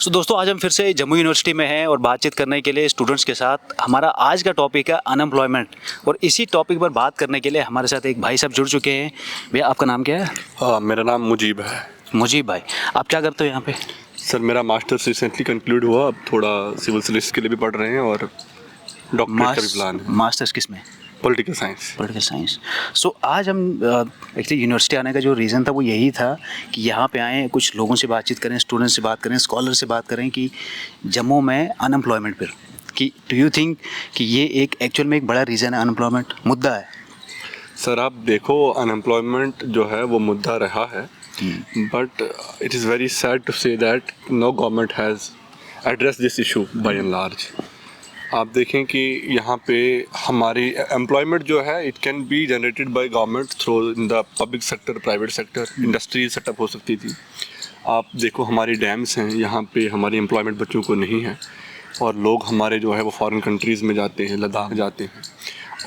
दोस्तों आज हम फिर से जम्मू यूनिवर्सिटी में हैं और बातचीत करने के लिए स्टूडेंट्स के साथ। हमारा आज का टॉपिक है अनएम्प्लॉयमेंट और इसी टॉपिक पर बात करने के लिए हमारे साथ एक भाई साहब जुड़ चुके हैं। भैया आपका नाम क्या है? हाँ, मेरा नाम मुजीब है। मुजीब भाई, आप क्या करते हो यहाँ पे? सर मेरा मास्टर्स रिसेंटली कंक्लूड हुआ, अब थोड़ा सिविल सर्विस के लिए भी पढ़ रहे हैं और डॉक्टरेट का भी प्लान है। मास्टर्स किस में? Political science. Political science. So आज हम एक्चुअली यूनिवर्सिटी आने का जो रीज़न था वो यही था कि यहाँ पे आएँ, कुछ लोगों से बातचीत करें, स्टूडेंट से बात करें, स्कॉलर से बात करें कि जम्मू में अनएम्प्लॉयमेंट पर कि डू यू थिंक कि ये एक एक्चुअल में एक बड़ा रीज़न है, अनएम्प्लॉयमेंट मुद्दा है? सर आप देखो, अनएम्प्लॉयमेंट जो है वो मुद्दा रहा है, but it is very sad to say that no government has address this issue by and large. आप देखें कि यहाँ पे हमारी एम्प्लॉयमेंट जो है it can be generated by government through in the public sector, private sector, industry setup हो सकती थी। आप देखो हमारी डैम्स हैं, यहाँ पे हमारी एम्प्लॉयमेंट बच्चों को नहीं है और लोग हमारे जो है वो फॉरेन कंट्रीज़ में जाते हैं, लद्दाख जाते हैं।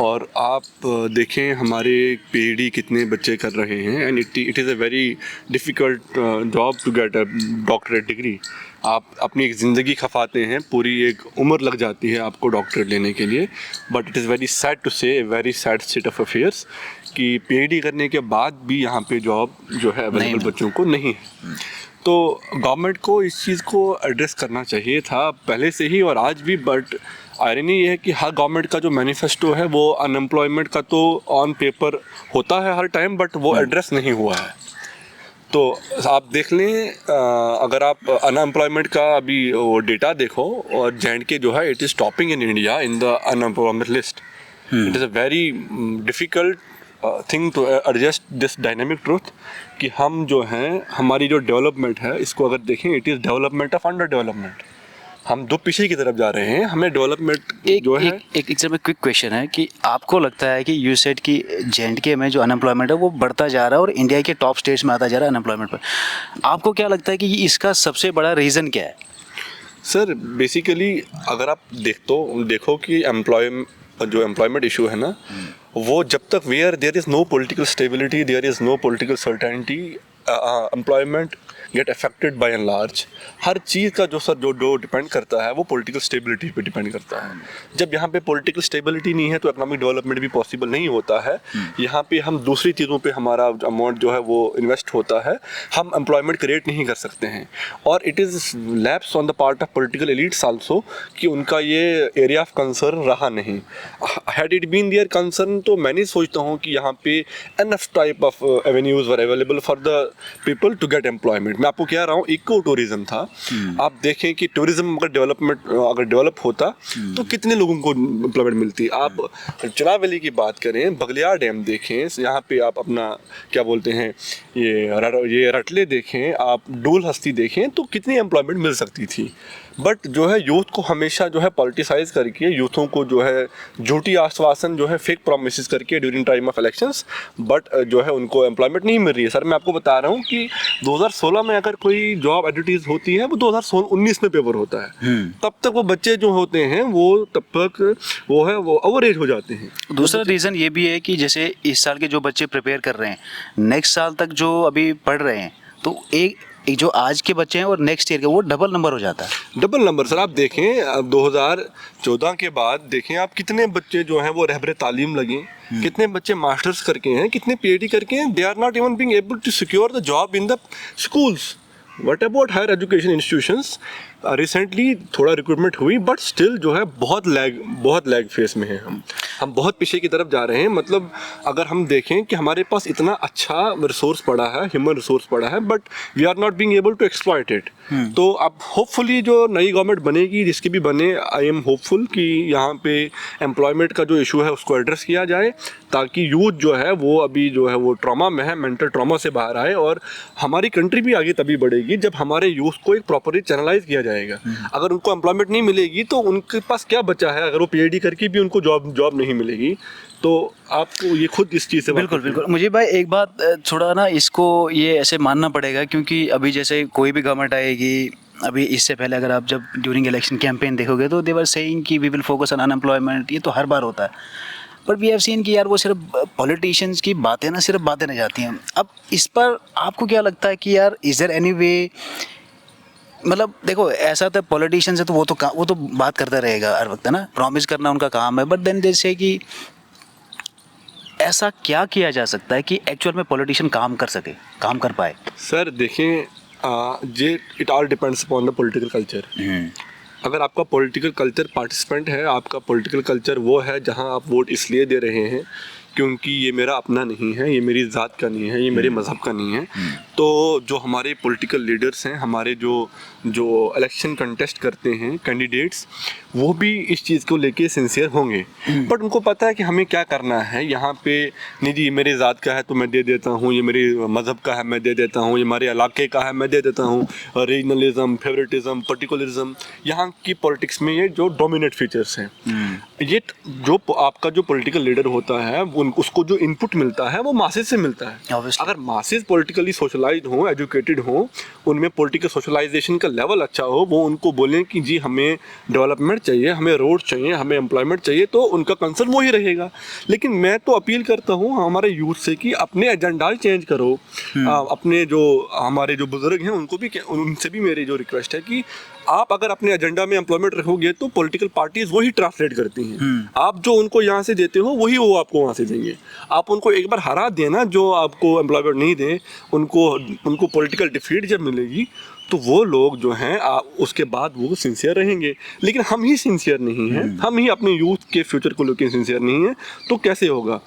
और आप देखें हमारे पीएचडी कितने बच्चे कर रहे हैं and it is a very difficult job to get a doctorate degree. आप अपनी एक ज़िंदगी खपाते हैं, पूरी एक उम्र लग जाती है आपको डॉक्टरेट लेने के लिए। But it is very sad to say, very sad state of affairs कि पीएचडी करने के बाद भी यहाँ पे जॉब जो है अवेलेबल बच्चों को नहीं है। तो गवर्नमेंट को इस चीज़ को एड्रेस करना चाहिए था पहले से ही और आज भी। बट आयरनी ये है कि हर गवर्नमेंट का जो मैनिफेस्टो है वो अनएम्प्लॉयमेंट का तो ऑन पेपर होता है हर टाइम, बट वो एड्रेस नहीं हुआ है। तो आप देख लें, अगर आप अनएम्प्लॉयमेंट का अभी वो डेटा देखो और J&K जो है it is topping in India in the unemployment list. It is a very difficult thing to adjust this dynamic truth कि हम जो हैं हमारी जो डेवलपमेंट है इसको अगर देखें it is development of under development. हम दो पीछे की तरफ जा रहे हैं, हमें डेवलपमेंट जो है एक क्विक क्वेश्चन है कि आपको लगता है कि यू सेड कि J&K में जो अनएम्प्लॉयमेंट है वो बढ़ता जा रहा है और इंडिया के टॉप स्टेट्स में आता जा रहा है अनएम्प्लॉयमेंट पर, आपको क्या लगता है कि इसका सबसे बड़ा रीज़न क्या है? सर बेसिकली अगर आप देखो कि एम्प्लॉयमेंट इशू है ना, वो जब तक there is no political stability, there is no political certainty, employment get affected by and large. हर चीज़ का जो डिपेंड करता है वो पॉलिटिकल स्टेबिलिटी पे डिपेंड करता है। जब यहाँ पे पॉलिटिकल स्टेबिलिटी नहीं है तो इकोनॉमिक डेवलपमेंट भी पॉसिबल नहीं होता है। यहाँ पे हम दूसरी चीज़ों पे हमारा अमाउंट जो है वो इन्वेस्ट होता है, हम एम्प्लॉयमेंट क्रिएट नहीं कर सकते हैं। और it is lapse on the part of political elites also कि उनका ये एरिया ऑफ कंसर्न रहा नहीं। Had it been their concern तो मैं नहीं सोचता हूँ कि यहाँ पे enough type of avenues were available for the people to get employment. मैं आपको कह रहा हूँ इको टूरिज्म था। आप देखें कि टूरिज्म अगर डेवलप होता तो कितने लोगों को एम्प्लॉयमेंट मिलती। आप चिनाब वैली की बात करें, बगलियार डैम देखें, यहाँ पे आप अपना क्या बोलते हैं ये रटले देखें, आप डूल हस्ती देखें, तो कितनी एम्प्लॉयमेंट मिल सकती थी। बट जो है यूथ को हमेशा जो है पॉलिटिसाइज करके, यूथों को जो है झूठी आश्वासन जो है फेक प्रोमिस करके during time of elections, but जो है उनको एम्प्लॉयमेंट नहीं मिल रही है। सर मैं आपको बता रहा हूँ कि 2016 में अगर कोई जॉब एडवर्टीज होती है वो 2019 में पेपर होता है। तब तक वो बच्चे जो होते हैं वो तब तक वो ओवर एज हो जाते हैं। दूसरा रीज़न ये भी है कि जैसे इस साल के जो बच्चे प्रिपेयर कर रहे हैं, नेक्स्ट साल तक जो अभी पढ़ रहे हैं, तो एक जो आज के बच्चे हैं और नेक्स्ट ईयर के वो डबल नंबर हो जाता है। Double number sir. आप देखें अब 2014 के बाद देखें आप कितने बच्चे जो हैं वो रहबरे तालीम लगे, कितने बच्चे मास्टर्स करके हैं, कितने पीएचडी करके हैं। They are not even being able to secure the job in the schools. What about higher education institutions? Recently थोड़ा रिक्रूटमेंट हुई बट स्टिल जो है बहुत लैग फेस में है। हम बहुत पीछे की तरफ जा रहे हैं। मतलब अगर हम देखें कि हमारे पास इतना अच्छा रिसोर्स पड़ा है, ह्यूमन रिसोर्स पड़ा है, but we are not being able to exploit it. तो अब होपफुली जो नई गवर्नमेंट बनेगी, जिसकी भी बने, आई एम होपफुल कि यहाँ पे एम्प्लॉयमेंट का जो इशू है उसको एड्रेस किया जाए, ताकि यूथ जो है वो अभी जो है वो ट्रॉमा में है, मेंटल ट्रॉमा से बाहर आए। और हमारी कंट्री भी आगे तभी बढ़ेगी जब हमारे यूथ को एक प्रॉपरली चैनलाइज किया जाएगा। अगर उनको एम्प्लॉयमेंट नहीं मिलेगी तो उनके पास क्या बचा है? अगर वो पीएचडी करके भी उनको जॉब नहीं मिलेगी तो आपको ये खुद इस चीज़ से बिल्कुल मुझे भाई एक बात थोड़ा ना इसको ये ऐसे मानना पड़ेगा, क्योंकि अभी जैसे कोई भी गवर्नमेंट आएगी, अभी इससे पहले अगर आप जब ड्यूरिंग इलेक्शन कैंपेन देखोगे तो दे वर सेइंग कि we will focus on unemployment. ये तो हर बार होता है, बट वी हैव सीन कि यार वो सिर्फ पॉलिटिशियंस की बातें ना सिर्फ बातें रह जाती हैं। अब इस पर आपको क्या लगता है कि यार इज देयर एनी वे मतलब देखो ऐसा तो पॉलिटिशियंस है तो वो तो बात करता रहेगा हर वक्त, है ना, प्रॉमिस करना उनका काम है, बट देन जैसे कि ऐसा क्या किया जा सकता है कि एक्चुअल में पॉलिटिशियन काम कर सके, काम कर पाए? सर देखें, ये it all depends upon the political culture. अगर आपका पॉलिटिकल कल्चर पार्टिसिपेंट है, आपका पॉलिटिकल कल्चर वो है जहां आप वोट इसलिए दे रहे हैं क्योंकि ये मेरा अपना नहीं है, ये मेरी ज़ात का नहीं है, ये मेरे मज़हब का नहीं है, तो जो हमारे पॉलिटिकल लीडर्स हैं, हमारे जो इलेक्शन कंटेस्ट करते हैं कैंडिडेट्स, वो भी इस चीज़ को लेके सिंसियर होंगे। बट उनको पता है कि हमें क्या करना है यहाँ पे। नहीं जी, ये मेरी ज़ात का है तो मैं दे देता हूँ, ये मेरे मज़हब का है मैं दे देता हूँ, ये हमारे इलाके का है मैं दे देता हूँ। रीजनलिज्म, फेवरेटिज्म, पर्टिकुलरिज्म, यहाँ की पॉलिटिक्स में ये जो डोमिनेट फीचर्स हैं, ये जो आपका जो पॉलिटिकल लीडर होता है उसको जो इनपुट मिलता है वो मासेस से मिलता है। Obviously. अगर मासेस पॉलिटिकली सोशलाइज्ड हो, एजुकेटेड हो, उनमें पॉलिटिकल सोशलाइजेशन का लेवल अच्छा हो, वो उनको बोलें कि जी हमें डेवलपमेंट चाहिए, हमें रोड चाहिए, हमें एम्प्लॉयमेंट चाहिए, तो उनका कंसर्न वही रहेगा। लेकिन मैं तो अपील करता हूँ हमारे यूथ से कि अपने एजेंडा चेंज करो। अपने जो हमारे जो बुजुर्ग हैं उनको भी, उनसे भी मेरी जो रिक्वेस्ट है कि आप अगर अपने एजेंडा में एम्प्लॉयमेंट रखोगे तो पॉलिटिकल पार्टीज वही ट्रांसलेट करती हैं। आप जो उनको यहाँ से देते हो वही वो आपको वहाँ से देंगे। आप उनको एक बार हरा देना, जो आपको एम्प्लॉयमेंट नहीं दें, उनको पॉलिटिकल डिफीट जब मिलेगी तो वो लोग जो हैं उसके बाद वो सिंसियर रहेंगे। लेकिन हम ही सिंसियर नहीं हैं, हम ही अपने यूथ के फ्यूचर को लेकर सिंसियर नहीं हैं, तो कैसे होगा?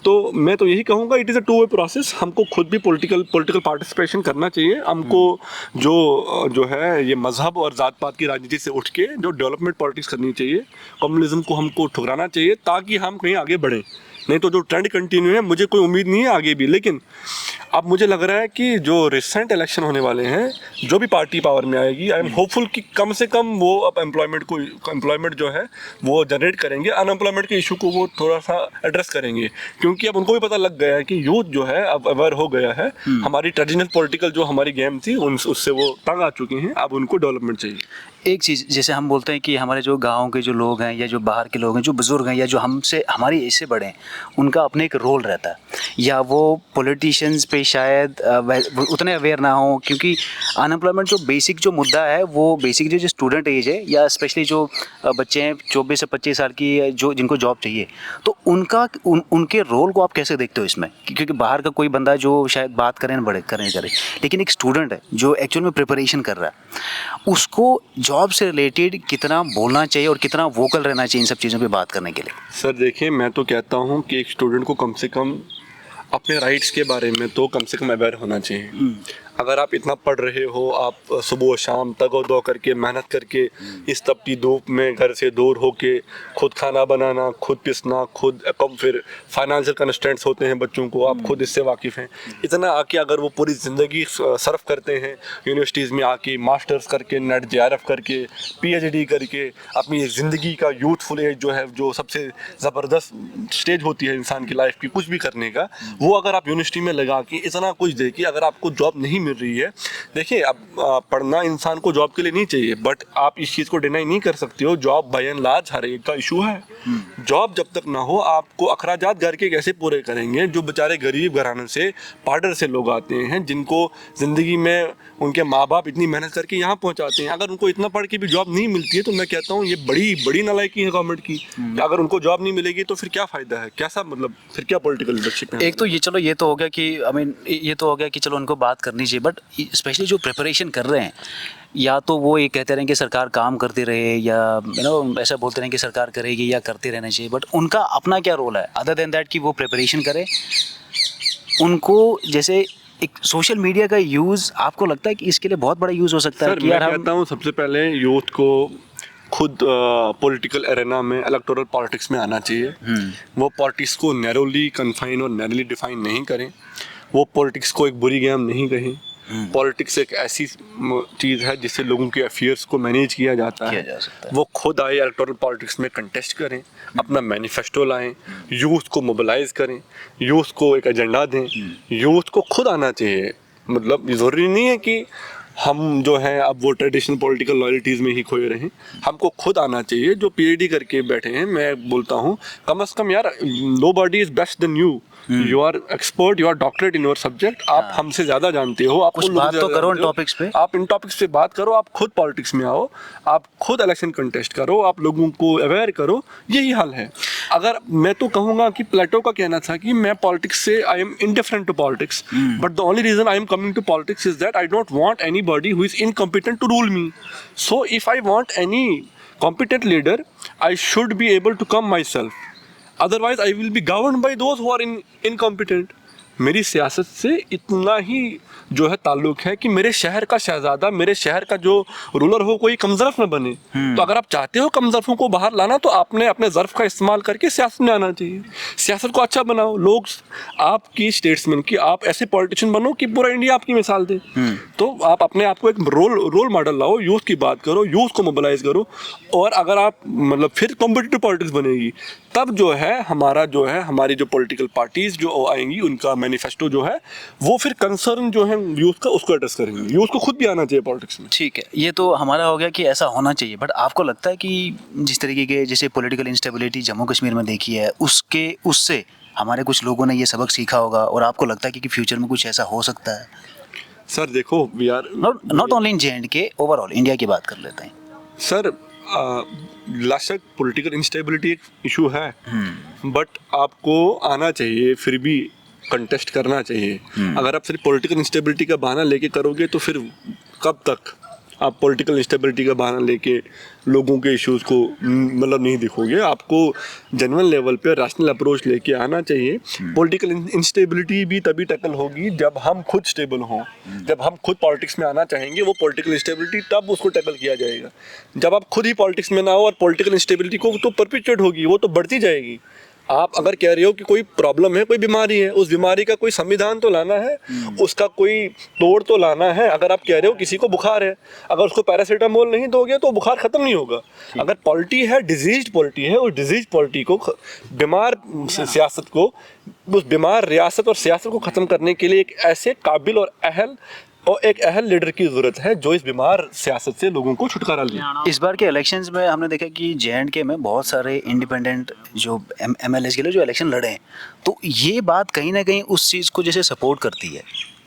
तो मैं तो यही कहूँगा, it is a two way process. हमको खुद भी पॉलिटिकल पार्टिसिपेशन करना चाहिए। हमको जो है ये मजहब और ज़ात पात की राजनीति से उठ के जो डेवलपमेंट पॉलिटिक्स करनी चाहिए, कम्युनलिज्म को हमको ठुकराना चाहिए ताकि हम कहीं आगे बढ़ें। नहीं तो जो ट्रेंड कंटिन्यू है, मुझे कोई उम्मीद नहीं है आगे भी। लेकिन अब मुझे लग रहा है कि जो रिसेंट इलेक्शन होने वाले हैं, जो भी पार्टी पावर में आएगी, आई एम होपफुल कि कम से कम वो अब एम्प्लॉयमेंट जो है वो जनरेट करेंगे, अनएम्प्लॉयमेंट के इशू को वो थोड़ा सा एड्रेस करेंगे। क्योंकि अब उनको भी पता लग गया है कि यूथ जो है अब अवेयर हो गया है। हमारी ट्रेडिशनल पॉलिटिकल जो हमारी गेम थी उससे वो तंग आ चुके हैं। अब उनको डेवलपमेंट चाहिए। एक चीज़ जैसे हम बोलते हैं कि हमारे जो गाँव के जो लोग हैं या जो बाहर के लोग हैं, जो बुज़ुर्ग हैं या जो हमारी एज से बड़े हैं, उनका अपने एक रोल रहता है, या वो पॉलिटिशियंस पे शायद उतने अवेयर ना हो, क्योंकि अनएम्प्लॉयमेंट जो बेसिक जो मुद्दा है, वो बेसिक जो स्टूडेंट एज है या स्पेशली जो बच्चे हैं 24 से 25 साल की, जो जिनको जॉब चाहिए, तो उनके रोल को आप कैसे देखते हो इसमें? क्योंकि बाहर का कोई बंदा जो शायद बात करे ना करे, लेकिन एक स्टूडेंट है जो एक्चुअल में प्रिपरेशन कर रहा है, उसको जॉब से रिलेटेड कितना बोलना चाहिए और कितना वोकल रहना चाहिए इन सब चीज़ों पे बात करने के लिए? सर देखिए, मैं तो कहता हूँ कि एक स्टूडेंट को कम से कम अपने राइट्स के बारे में तो कम से कम अवेयर होना चाहिए। अगर आप इतना पढ़ रहे हो, आप सुबह और शाम तगो-दो करके मेहनत करके इस तपती धूप में घर से दूर होके खुद खाना बनाना, खुद पिसना, खुद कम फिर फाइनेंशियल कंस्ट्रेंट्स होते हैं बच्चों को, आप खुद इससे वाकिफ़ हैं। इतना आके अगर वो पूरी ज़िंदगी सर्व करते हैं यूनिवर्सिटीज़ में आके, मास्टर्स करके, नेट JRF करके, PhD करके, अपनी ज़िंदगी का यूथफुल एज जो है, जो सबसे ज़बरदस्त स्टेज होती है इंसान की लाइफ की कुछ भी करने का, वो अगर आप यूनिवर्सिटी में लगा के इतना कुछ दे के अगर आपको जॉब नहीं मिल रही है, देखिए अब पढ़ना इंसान को जॉब के लिए नहीं चाहिए, बट आप इस चीज़ को डिनाई नहीं कर सकते हो, जॉब बाय एंड लार्ज हर एक का इशू है। जॉब जब तक ना हो, आपको अखराजात घर के कैसे पूरे करेंगे? जो बेचारे गरीब घराने से, पार्डर से लोग आते हैं, जिनको ज़िंदगी में उनके माँ बाप इतनी मेहनत करके यहाँ पहुँचाते हैं, अगर उनको इतना पढ़ के भी जॉब नहीं मिलती है, तो मैं कहता हूँ ये बड़ी नालायकी है गवर्नमेंट की। अगर उनको जॉब नहीं मिलेगी तो फिर क्या फ़ायदा है? कैसा मतलब फिर क्या पॉलिटिकल लीडरशिप है? एक तो ये तो हो गया कि आई मीन ये तो हो गया कि चलो उनको बात करनी चाहिए, बट स्पेशली जो प्रिपरेशन कर रहे हैं, या तो वो ये कहते रहें कि सरकार काम करती रहे, या ऐसा बोलते रहें कि सरकार करेगी या करते रहना चाहिए, बट उनका अपना क्या रोल है अदर देन दैट कि वो प्रिपरेशन करें? उनको जैसे एक सोशल मीडिया का यूज़ आपको लगता है कि इसके लिए बहुत बड़ा यूज़ हो सकता है? सर मैं कहता हूँ सबसे पहले यूथ को खुद पॉलिटिकल एरेना में, इलेक्टोरल पॉलिटिक्स में आना चाहिए। वो पॉलिटिक्स को नैरोली कन्फाइन और नैरोली डिफाइन नहीं करें, वो पॉलिटिक्स को एक बुरी गेम नहीं कहें। पॉलिटिक्स एक ऐसी चीज़ है जिससे लोगों के अफेयर्स को मैनेज किया जाता है। वो खुद आए, इलेक्टोरल पॉलिटिक्स में कंटेस्ट करें, अपना मैनिफेस्टो लाएं, यूथ को मोबिलाइज करें, यूथ को एक एजेंडा दें। यूथ को खुद आना चाहिए, मतलब ज़रूरी नहीं है कि हम जो हैं अब वो ट्रेडिशनल पॉलिटिकल लॉयल्टीज़ में ही खोए रहें। हमको खुद आना चाहिए। जो PhD करके बैठे हैं, मैं बोलता हूँ कम से कम यार, nobody is best then you. You are expert, you are doctorate in your subject, आप हमसे ज्यादा जानते हो, आपको कुछ लोगों बात से तो ज्यादा करो इन जानते हो। टॉपिक्स पे। आप इन टॉपिक्स पे बात करो, आप खुद पॉलिटिक्स में आओ, आप खुद इलेक्शन कंटेस्ट करो, आप लोगों को अवेयर करो, यही हाल है। अगर मैं तो कहूँगा कि प्लेटो का कहना था कि मैं पॉलिटिक्स से I am indifferent to politics, but the only reason I am coming to politics is that I don't want anybody who is incompetent to rule me. So if I want any competent leader, I should be able to come myself. Otherwise, I will be governed by those who are incompetent. मेरी सियासत से इतना ही जो है ताल्लुक है कि मेरे शहर का शहजादा, मेरे शहर का जो रूलर हो, कोई कमजर्फ न बने। तो अगर आप चाहते हो कमजर्फों को बाहर लाना, तो आपने अपने जर्फ का इस्तेमाल करके सियासत में आना चाहिए। सियासत को अच्छा बनाओ, लोग आपकी स्टेट्समैन की, आप ऐसे पॉलिटिशियन बनो कि पूरा इंडिया आपकी मिसाल दे। तो आप अपने आप को एक रोल मॉडल लाओ, यूथ की बात करो, यूथ को मोबिलाइज करो, और अगर आप मतलब फिर कॉम्पिटिटिव पॉलिटिक्स बनेगी, तब जो है हमारी जो पॉलिटिकल पार्टीज जो आएंगी, उनका मैनिफेस्टो जो है वो फिर कंसर्न जो है यूथ का, उसको एड्रेस करेंगे। यूथ को खुद भी आना चाहिए पॉलिटिक्स में। ठीक है, ये तो हमारा हो गया कि ऐसा होना चाहिए, बट आपको लगता है कि जिस तरीके के जैसे पॉलिटिकल इंस्टेबिलिटी जम्मू कश्मीर में देखी है, उससे हमारे कुछ लोगों ने ये सबक सीखा होगा, और आपको लगता है कि फ्यूचर में कुछ ऐसा हो सकता है? सर देखो, we are not only in J&K, overall India की बात कर लेते हैं। सर लाशक पॉलिटिकल इंस्टेबिलिटी एक इशू है, बट आपको आना चाहिए, फिर भी कंटेस्ट करना चाहिए। अगर आप सिर्फ पॉलिटिकल इंस्टेबिलिटी का बहाना लेके करोगे, तो फिर कब तक आप पॉलिटिकल इंस्टेबिलिटी का बहाना लेके लोगों के इश्यूज को मतलब नहीं दिखोगे। आपको जेन्युइन लेवल पे रैशनल अप्रोच लेके आना चाहिए। पॉलिटिकल इंस्टेबिलिटी भी तभी टैकल होगी जब हम खुद स्टेबल हों, जब हम खुद पॉलिटिक्स में आना चाहेंगे, वो पॉलिटिकल इंस्टेबिलिटी तब उसको टैकल किया जाएगा। जब आप खुद ही पॉलिटिक्स में ना हो और पॉलिटिकल इंस्टेबिलिटी को तो परपिचुएट होगी, वो तो बढ़ती जाएगी। आप अगर कह रहे हो कि कोई प्रॉब्लम है, कोई बीमारी है, उस बीमारी का कोई संविधान तो लाना है, उसका कोई तोड़ तो लाना है। अगर आप कह रहे हो किसी को बुखार है, अगर उसको पैरासीटामोल नहीं दोगे तो बुखार खत्म नहीं होगा। अगर पॉलिटी है, डिजीज्ड पॉलिटी है, उस डिजीज पॉलिटी को, बीमार सियासत को, उस बीमार रियासत और सियासत को ख़त्म करने के लिए एक ऐसे काबिल और अहल लीडर की ज़रूरत है जो इस बीमार सियासत से लोगों को छुटकारा ले। इस बार के इलेक्शंस में हमने देखा कि J&K में बहुत सारे इंडिपेंडेंट जो MLAs के लिए जो इलेक्शन लड़े हैं, तो ये बात कहीं ना कहीं उस चीज़ को जैसे सपोर्ट करती है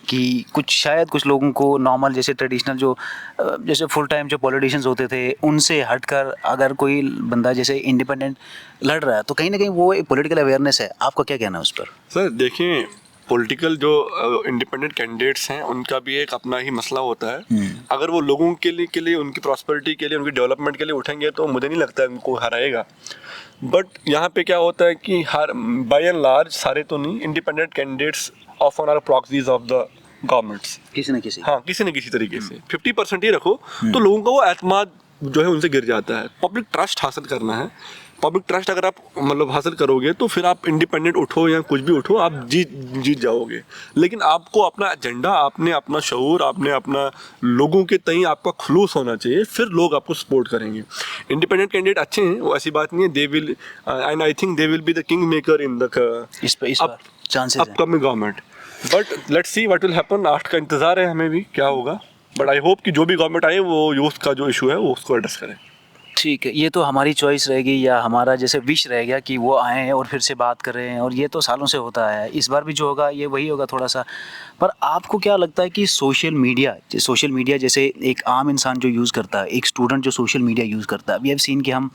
कि शायद कुछ लोगों को नॉर्मल जैसे ट्रेडिशनल जो जैसे फुल टाइम जो पॉलिटिशियंस होते थे, उनसे हटकर अगर कोई बंदा जैसे इंडिपेंडेंट लड़ रहा है, तो कहीं ना कहीं वो एक पॉलिटिकल अवेयरनेस है। आपका क्या कहना है उस पर? सर देखिए, पॉलिटिकल जो इंडिपेंडेंट कैंडिडेट्स हैं, उनका भी एक अपना ही मसला होता है। अगर वो लोगों के लिए उनकी प्रॉस्पेरिटी के लिए, उनकी डेवलपमेंट के लिए उठेंगे, तो मुझे नहीं लगता है उनको हराएगा। बट यहाँ पे क्या होता है कि हर बाय एंड लार्ज, सारे तो नहीं, independent candidates often are proxies of the governments, किसी न किसी, हाँ, किसी न किसी तरीके से 50% ही रखो, तो लोगों का वो एतमाद जो है उनसे गिर जाता है। पब्लिक ट्रस्ट हासिल करना है। पब्लिक ट्रस्ट अगर आप मतलब हासिल करोगे, तो फिर आप इंडिपेंडेंट उठो या कुछ भी उठो, आप जीत जाओगे। लेकिन आपको अपना एजेंडा, आपने अपना शऊर, आपने अपना लोगों के तई आपका खुलूस होना चाहिए, फिर लोग आपको सपोर्ट करेंगे। इंडिपेंडेंट कैंडिडेट अच्छे हैं, वो ऐसी बात नहीं है, they will and I think they will be the king maker in the upcoming government. But let's see what will happen. आज का इंतजार है हमें भी, क्या होगा। बट आई होप कि जो भी गवर्नमेंट आए, वो यूथ का जो इशू है वो उसको एड्रेस करें। ठीक है, ये तो हमारी चॉइस रहेगी या हमारा जैसे विश रह गया कि वो आएँ और फिर से बात करें, और ये तो सालों से होता है। इस बार भी जो होगा ये वही होगा थोड़ा सा। पर आपको क्या लगता है कि सोशल मीडिया जैसे एक आम इंसान जो यूज़ करता है, एक स्टूडेंट जो सोशल मीडिया यूज़ करता है, वी हैव सीन कि हम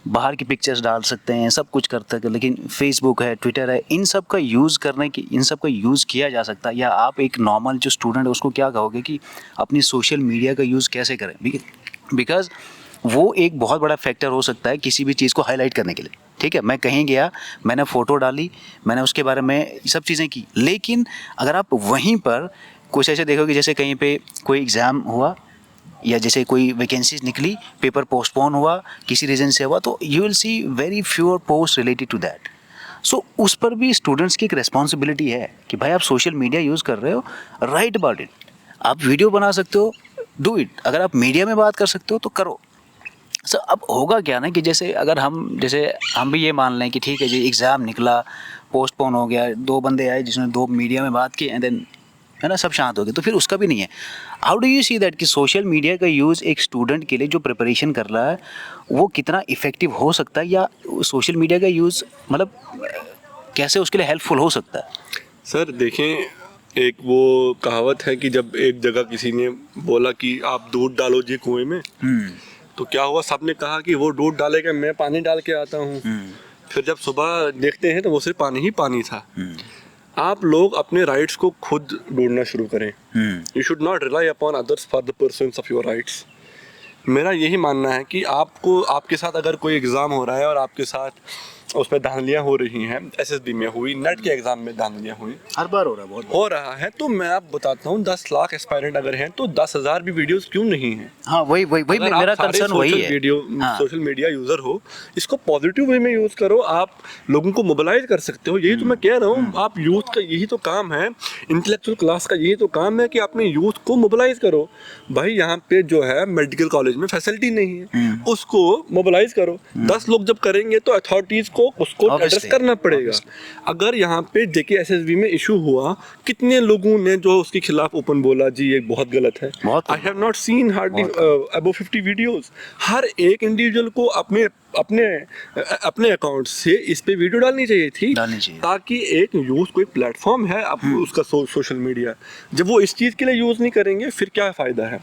बाहर की पिक्चर्स डाल सकते हैं, सब कुछ कर सकते हैं, लेकिन फेसबुक है, ट्विटर है, इन सब का यूज़ किया जा सकता है, या आप एक नॉर्मल जो स्टूडेंट है उसको क्या कहोगे कि अपनी सोशल मीडिया का यूज़ कैसे करें? बिकॉज वो एक बहुत बड़ा फैक्टर हो सकता है किसी भी चीज़ को हाईलाइट करने के लिए। ठीक है, मैं कहीं गया, मैंने फ़ोटो डाली, मैंने उसके बारे में सब चीज़ें की, लेकिन अगर आप वहीं पर कुछ ऐसे देखोगे जैसे कहीं पे कोई एग्ज़ाम हुआ या जैसे कोई वैकेंसीज निकली, पेपर पोस्टपोन हुआ, किसी रीज़न से हुआ, तो you will see very fewer post related to that. So उस पर भी स्टूडेंट्स की एक रिस्पॉन्सिबिलिटी है कि भाई आप सोशल मीडिया यूज़ कर रहे हो, राइट अबाउट इट। आप वीडियो बना सकते हो, डू इट। अगर आप मीडिया में बात कर सकते हो तो करो। सर अब होगा क्या ना कि जैसे अगर हम भी ये मान लें कि ठीक है जी, एग्ज़ाम निकला, पोस्टपोन हो गया, 2 बंदे आए जिसने 2 मीडिया में बात की, एंड देन है ना सब शांत हो गए, तो फिर उसका भी नहीं है। How do you see that कि सोशल मीडिया का यूज़ एक स्टूडेंट के लिए जो प्रिपरेशन कर रहा है वो कितना इफ़ेक्टिव हो सकता है, या सोशल मीडिया का यूज़ मतलब कैसे उसके लिए हेल्पफुल हो सकता है? सर देखें, एक वो कहावत है कि जब एक जगह किसी ने बोला कि आप दूध डालो जी कुएं में, तो क्या हुआ, सबने कहा कि वो दूध डालेगा, मैं पानी डाल के आता हूँ। फिर जब सुबह देखते हैं तो वो सिर्फ पानी ही पानी था। आप लोग अपने राइट्स को खुद ढूंढना शुरू करें। You should not rely upon others for the persons of your rights. मेरा यही मानना है कि आपको, आपके साथ अगर कोई एग्ज़ाम हो रहा है और आपके साथ उसमें धांधलियाँ हो रही हैं, एसएसबी में हुई, नेट के एग्ज़ाम में धांधलियाँ हुई, हर बार हो रहा है, बहुत हो रहा है, तो मैं आप बताता हूँ 10 लाख एस्पायरेंट अगर हैं तो 10,000 भी वीडियोस क्यों नहीं हैं? हाँ, वही अगर मेरा आप सारे कंसर्न वही है। वीडियो हाँ। सोशल मीडिया यूजर हो, इसको पॉजिटिव वे में यूज करो, आप लोगों को मोबिलाइज कर सकते हो। यही तो मैं कह रहा हूँ, आप यूथ का यही तो काम है, इंटेलेक्चुअल क्लास का यही तो काम है कि अपने यूथ को मोबिलाइज करो। भाई यहाँ पे जो है मेडिकल कॉलेज में फैसिलिटी नहीं है, उसको मोबिलाइज करो। 10 लोग जब करेंगे तो अथॉरिटीज को उसको एड्रेस करना पड़ेगा। अगर यहाँ पे जेके एसएसबी में इशू हुआ, कितने लोगों ने जो उसके खिलाफ ओपन बोला, जी ये बहुत गलत है। I have not seen hardly above 50 videos. हर एक इंडिविजुअल को अपने अपने अकाउंट से इस पे वीडियो डालनी चाहिए, ताकि एक यूथ को एक प्लेटफॉर्म है उसका सोशल मीडिया। जब वो इस चीज के लिए यूज नहीं करेंगे फिर क्या फायदा है?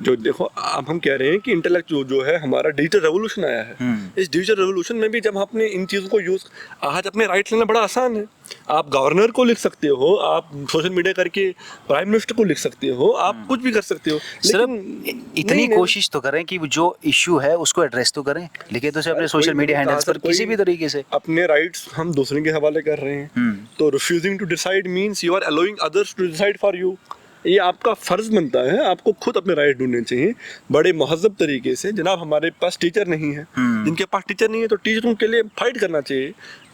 जो देखो, अब हम कह रहे हैं कि इंटेलेक्ट जो है हमारा डिजिटल रेवोल्यूशन आया है। इस डिजिटल रेवोल्यूशन में भी जब आपने इन चीजों को यूज, आज अपने राइट्स लेना बड़ा आसान है। आप गवर्नर को लिख सकते हो, आप सोशल मीडिया करके प्राइम मिनिस्टर को लिख सकते हो, आप कुछ भी कर सकते हो। लेकिन इतनी कोशिश तो करें कि जो इशू है उसको एड्रेस तो करें, लेकिन तो अपने सोशल मीडिया हैंडल्स पर किसी भी तरीके से अपने राइट्स हम दूसरे के हवाले कर रहे हैं। तो refusing to decide means you are allowing others to decide for you. ये आपका फर्ज बनता है, आपको खुद अपने राइट ढूंढने चाहिए बड़े महजब तरीके से। जनाब, हमारे पास टीचर नहीं है, जिनके पास टीचर नहीं है तो टीचरों के लिए फाइट करना चाहिए।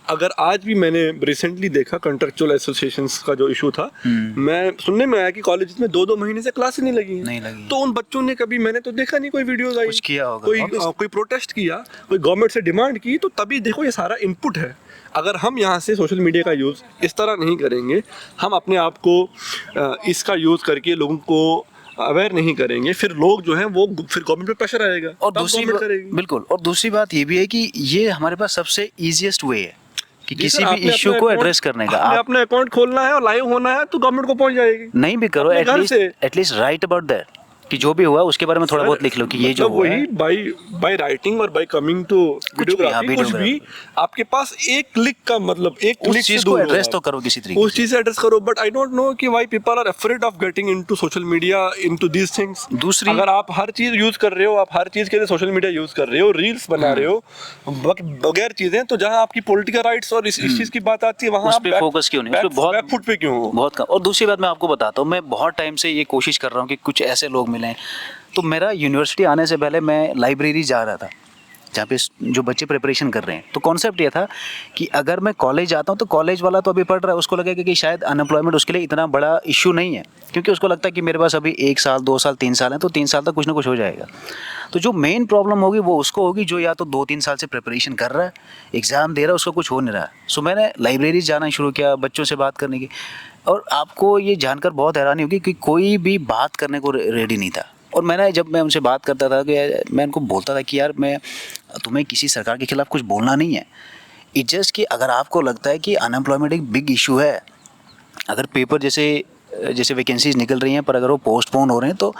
अगर आज भी मैंने रिसेंटली देखा कंट्रेक्चुअल एसोसिएशंस का जो इशू था, मैं सुनने में आया कि कॉलेज में 2-2 महीने से क्लास नहीं लगी है। तो उन बच्चों ने कभी, मैंने तो देखा नहीं कोई वीडियोस आई, किया होगा, कोई प्रोटेस्ट किया, कोई गवर्नमेंट से डिमांड की, तो तभी देखो ये सारा इनपुट है। अगर हम यहाँ से सोशल मीडिया का यूज़ इस तरह नहीं करेंगे, हम अपने आप को इसका यूज़ करके लोगों को अवेयर नहीं करेंगे, फिर लोग जो हैं वो फिर गवर्नमेंट पे प्रेशर आएगा और दूसरी बिल्कुल। और दूसरी बात ये भी है कि ये हमारे पास सबसे इजीएस्ट वे है कि किसी भी इश्यू को एड्रेस करने का। आपने अपना अकाउंट खोलना है और लाइव होना है तो गवर्नमेंट को पहुंच जाएगी। नहीं भी करो, एटलीस्ट राइट अबाउट दैट, कि जो भी हुआ उसके बारे में थोड़ा बहुत लिख लो कि ये जो हुआ है। बाय राइटिंग और बाय कमिंग टू वीडियोग्राफी, कुछ भी आपके पास एक क्लिक का मतलब, एक क्लिक से दूर एड्रेस तो करो किसी तरीके से, उस चीज से एड्रेस करो। बट आई डोंट नो कि why people are afraid of getting into social media, into these things. दूसरी, अगर आप हर चीज यूज कर रहे हो, आप हर चीज के लिए सोशल मीडिया यूज कर रहे हो, रील्स बना रहे हो बगैर चीजें, तो जहां आपकी पॉलिटिकल राइट्स और इस चीज की बात आती है वहां उस पे फोकस क्यों नहीं, बहुत बैकफुट पे क्यों हो? बहुत कम। और दूसरी बात मैं आपको बताता हूँ, मैं बहुत टाइम से ये कोशिश कर रहा हूँ कि कुछ ऐसे लोग मिलें। तो मेरा यूनिवर्सिटी आने से पहले मैं लाइब्रेरी जा रहा था जहाँ पे जो बच्चे प्रिपरेशन कर रहे हैं। तो कॉन्सेप्ट ये था कि अगर मैं कॉलेज आता हूँ तो कॉलेज वाला तो अभी पढ़ रहा है, उसको लगेगा कि शायद अनएम्प्लॉयमेंट उसके लिए इतना बड़ा इशू नहीं है, क्योंकि उसको लगता है कि मेरे पास अभी 1 साल 2 साल 3 साल है, तो 3 साल तक कुछ ना कुछ हो जाएगा। तो जो मेन प्रॉब्लम होगी वो उसको होगी जो या तो 2-3 साल से प्रिपरेशन कर रहा है, एग्ज़ाम दे रहा है, उसको कुछ हो नहीं रहा है। सो मैंने लाइब्रेरी जाना शुरू किया बच्चों से बात करने की, और आपको ये जानकर बहुत हैरानी होगी कि कोई भी बात करने को रेडी नहीं था। और जब मैं उनसे बात करता था कि मैं उनको बोलता था कि यार तुम्हें किसी सरकार के खिलाफ कुछ बोलना नहीं है, इट जस्ट कि अगर आपको लगता है कि अनएम्प्लॉयमेंट एक बिग इशू है, अगर पेपर जैसे वैकेंसीज निकल रही हैं पर अगर वो पोस्टपोन हो रहे हैं, तो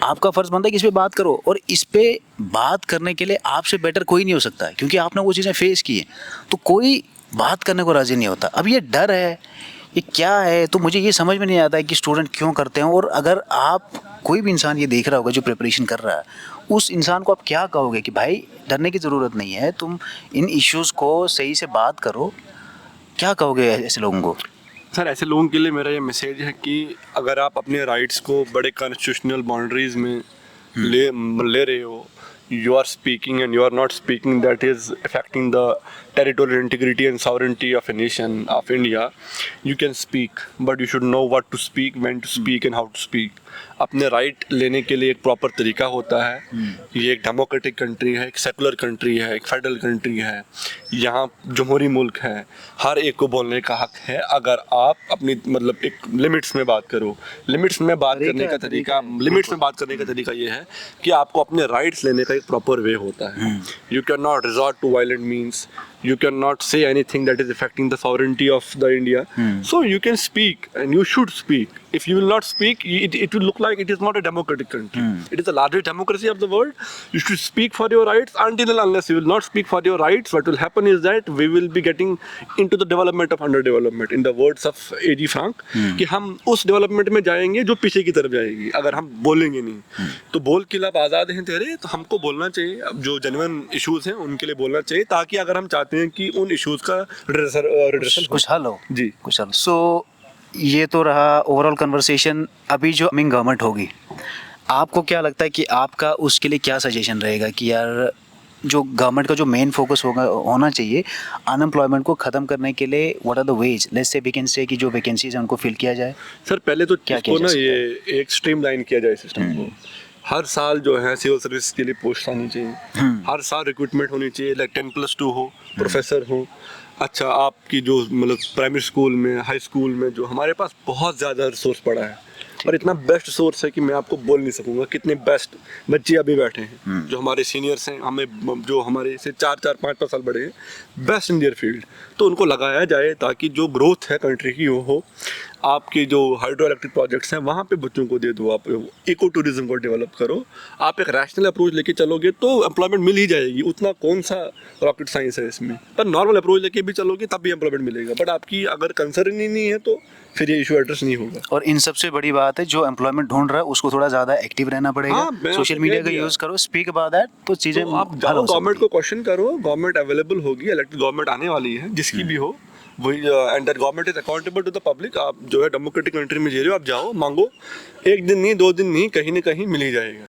आपका फ़र्ज़ बनता है कि इस पर बात करो। और इस पर बात करने के लिए आपसे बेटर कोई नहीं हो सकता है, क्योंकि आपने वो चीज़ें फेस की हैं। तो कोई बात करने को राज़ी नहीं होता। अब ये डर है, ये क्या है, तो मुझे ये समझ में नहीं आता है कि स्टूडेंट क्यों करते हैं। और अगर आप, कोई भी इंसान ये देख रहा होगा जो प्रिपरेशन कर रहा है, उस इंसान को आप क्या कहोगे कि भाई डरने की ज़रूरत नहीं है, तुम इन इश्यूज़ को सही से बात करो, क्या कहोगे ऐसे लोगों को? सर, ऐसे लोगों के लिए मेरा ये मैसेज है कि अगर आप अपने राइट्स को बड़े कॉन्स्टिट्यूशनल बाउंड्रीज में ले रहे हो, you are speaking and you are not speaking that is affecting the territorial integrity and sovereignty of a nation of India, you can speak, but you should know what to speak, when to speak and how to speak. अपने right लेने के लिए एक proper तरीका होता है। ये एक डेमोक्रेटिक कंट्री है, एक सेकुलर कंट्री है, एक फेडरल कंट्री है, यहाँ जमहूरी मुल्क है, हर एक को बोलने का हक है। अगर आप अपनी मतलब एक लिमिट्स में बात करो, लिमिट्स में बात करने का तरीका ये है कि आपको अपने राइट्स लेने का एक प्रॉपर वे होता है। You can not resort to violent means. You cannot say anything that is affecting the sovereignty of the India. So you can speak and you should speak. If you will not speak, it will look like it is not a democratic country. It is the largest democracy of the world. You should speak for your rights. Until and unless you will not speak for your rights, what will happen is that we will be getting into the development of underdevelopment. In the words of A.G. Frank, कि हम उस development में जाएंगे जो पीछे की तरफ जाएगी अगर हम बोलेंगे नहीं. तो बोल के लब आज़ाद हैं तेरे, तो हमको बोलना चाहिए. अब जो जेन्युइन इश्यूज हैं उनके लिए बोलना चाहिए, ताकि अगर हम चाहते हैं कि उन इश्यूज का रिड्रेसल कुछ हल हो. जी. कुछ हल. सो ये तो रहा ओवरऑल कन्वर्सेशन. अभी जो कमिंग गवर्नमेंट होगी, आपको क्या लगता है कि आपका उसके लिए क्या सजेशन रहेगा कि यार जो गवर्नमेंट का जो मेन फोकस होना चाहिए अनएम्प्लॉयमेंट को ख़त्म करने के लिए, what are the ways, let's say we can say कि जो वैकेंसीज हैं उनको फिल किया जाए. सर पहले तो क्या इसको किया ना जा ये एक स्ट्रीमलाइन किया जाए सिस्टम को. हर साल जो है सिविल सर्विस के लिए पोस्ट आनी चाहिए. हर साल रिक्रूटमेंट होनी चाहिए. लाइक 10+2 हो, प्रोफेसर हो. अच्छा, आपकी जो मतलब प्राइमरी स्कूल में, हाई स्कूल में जो हमारे पास बहुत ज़्यादा रिसोर्स पड़ा है, और इतना बेस्ट सोर्स है कि मैं आपको बोल नहीं सकूंगा कितने बेस्ट बच्चे अभी बैठे हैं जो हमारे सीनियर्स हैं, हमें जो हमारे से 4-4, 5-5 साल बड़े हैं, बेस्ट इन देयर फील्ड. तो उनको लगाया जाए ताकि जो ग्रोथ है कंट्री की वो हो. आपके जो हाइड्रो इलेक्ट्रिक प्रोजेक्ट्स हैं वहाँ पे बच्चों को दे दो. आप इको टूरिज्म को डेवलप करो. आप एक रैशनल अप्रोच लेके चलोगे तो एम्प्लॉयमेंट मिल ही जाएगी. उतना कौन सा रॉकेट साइंस है इसमें. पर नॉर्मल अप्रोच लेके भी चलोगे तब भी एम्प्लॉयमेंट मिलेगा. बट आपकी अगर कंसर्न ही नहीं है तो फिर ये इशू एड्रेस नहीं होगा. और इन सबसे बड़ी बात है, जो एम्प्लॉयमेंट ढूंढ रहा है उसको थोड़ा ज़्यादा एक्टिव रहना पड़ेगा. हाँ, सोशल मीडिया का यूज़ करो, स्पीक अबाउट दैट, तो चीज़ें तो आप जाओ गवर्नमेंट को क्वेश्चन करो. गवर्नमेंट अवेलेबल होगी, इलेक्टेड गवर्नमेंट आने वाली है, जिसकी भी हो वही. And that government is accountable to the public. आप जो है डेमोक्रेटिक कंट्री में जी रहे हो, आप जाओ मांगो. एक दिन नहीं, 2 दिन नहीं, कहीं ना कहीं मिल ही जाएगा.